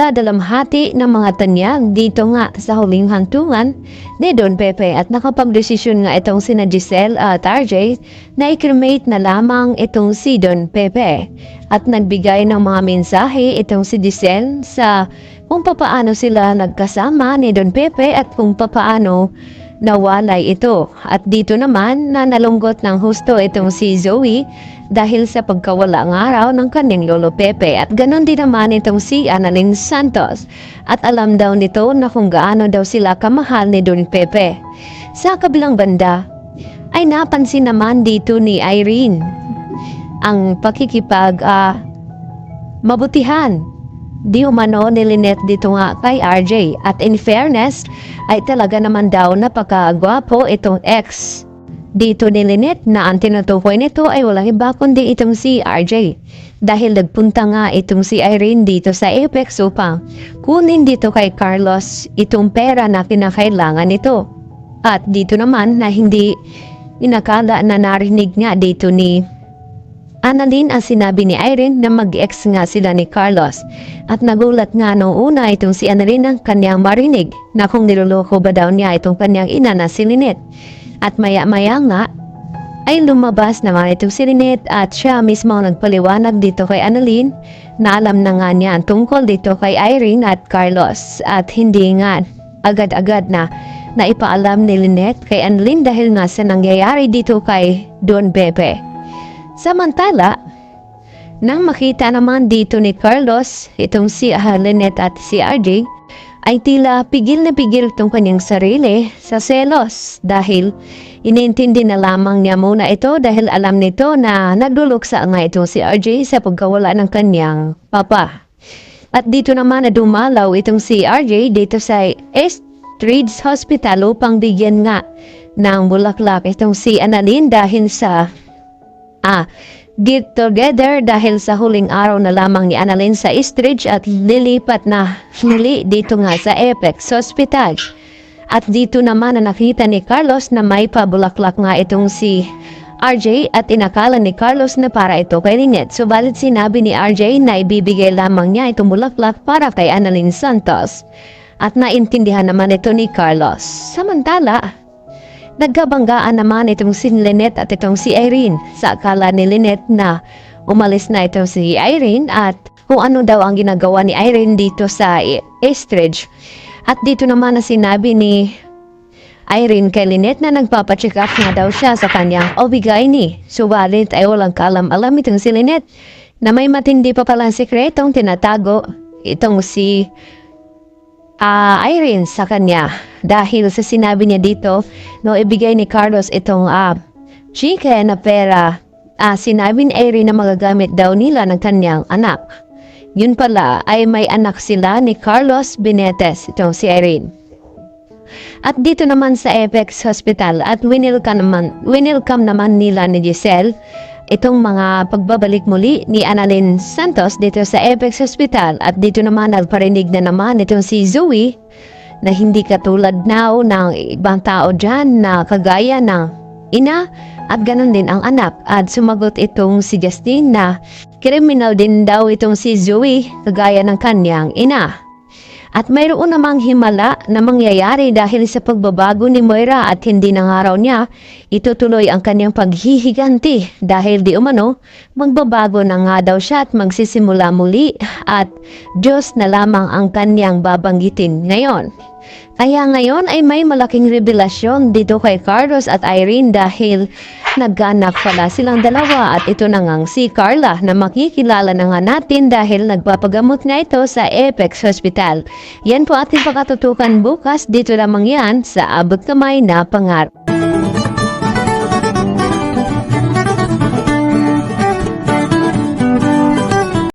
nagpadalamhati ng mga tanyag dito nga sa huling hantungan ni Don Pepe at nakapagdesisyon nga itong sina Giselle at RJ na i-cremate na lamang itong si Don Pepe at nagbigay ng mga mensahe itong si Giselle sa kung papaano sila nagkasama ni Don Pepe at kung papaano nawalay ito. At dito naman na nalunggot ng husto itong si Zoe dahil sa pagkawala ng araw ng kanyang lolo Pepe at ganon din naman itong si Annalyn Santos at alam daw nito na kung gaano daw sila kamahal ni Don Pepe. Sa kabilang banda ay napansin naman dito ni Irene ang mabutihan di umano ni Lynette dito nga kay RJ at in fairness ay talaga naman daw napakagwapo itong ex dito ni Lynette na ang tinutukoy nito ay walang iba kundi itong si RJ dahil nagpunta nga itong si Irene dito sa Apex upang kunin dito kay Carlos itong pera na kinakailangan nito at dito naman na hindi inakala na narinig nga dito ni Annalyn ang sinabi ni Irene na mag-ex nga sila ni Carlos at nagulat nga noong una itong si Annalyn ang kanyang marinig na kung niloloko ba daw niya itong kanyang ina na si Lynette at maya-maya nga ay lumabas naman itong si Lynette at siya mismo ang nagpaliwanag dito kay Annalyn na alam na nga niya ang tungkol dito kay Irene at Carlos at hindi nga agad-agad na ipaalam ni Lynette kay Annalyn dahil nga sa nangyayari dito kay Don Pepe. Samantala, nang makita naman dito ni Carlos, itong si Lynette at si RJ, ay tila pigil na pigil itong kanyang sarili sa selos dahil inintindi na lamang niya muna ito dahil alam nito na nagduluksa nga itong si RJ sa pagkawala ng kanyang papa. At dito naman na dumalaw itong si RJ dito sa Estridge Hospital upang bigyan nga ng bulaklak itong si Annalyn dahil sa get together dahil sa huling araw na lamang ni Annalyn sa Estridge at lilipat na muli dito nga sa Apex Hospital. At dito naman na nakita ni Carlos na may pabulaklak nga itong si RJ at inakala ni Carlos na para ito kay Lynette. Subalit sinabi ni RJ na ibibigay lamang niya itong bulaklak para kay Annalyn Santos. At naintindihan naman ito ni Carlos. Samantala, nagkabanggaan naman itong si Lynette at itong si Irene sa akala ni Lynette na umalis na itong si Irene at kung ano daw ang ginagawa ni Irene dito sa Estridge. At dito naman na sinabi ni Irene kay Lynette na nagpapacheck up nga daw siya sa kanyang OB-GYN. Subalit ay walang kalam-alam itong si Lynette na may matindi pa palang sikretong tinatago itong si Irene sa kanya dahil sa sinabi niya dito no ibigay ni Carlos itong chicken na pera sinabi ni Irene na magagamit daw nila ng kanyang anak. Yun pala ay may anak sila ni Carlos Benetes itong si Irene. At dito naman sa Apex Hospital at winelcome naman nila ni Giselle itong mga pagbabalik muli ni Annalyn Santos dito sa Apex Hospital at dito naman nagparinig na naman itong si Zoe na hindi katulad now ng ibang tao dyan na kagaya ng ina at ganun din ang anak at sumagot itong si Justine na kriminal din daw itong si Zoe kagaya ng kanyang ina. At mayroon namang himala na mangyayari dahil sa pagbabago ni Moira at hindi nangaraw niya, itutuloy ang kanyang paghihiganti dahil di umano, magbabago na nga daw siya at magsisimula muli at Diyos na lamang ang kanyang babanggitin ngayon. Kaya ngayon ay may malaking revelasyon dito kay Carlos at Irene dahil nagkaanak pala silang dalawa at ito na ngang si Carla na makikilala na nga natin dahil nagpapagamot nga ito sa Apex Hospital. Yan po ating pakatutukan bukas dito lamang yan sa Abot Kamay na Pangarap.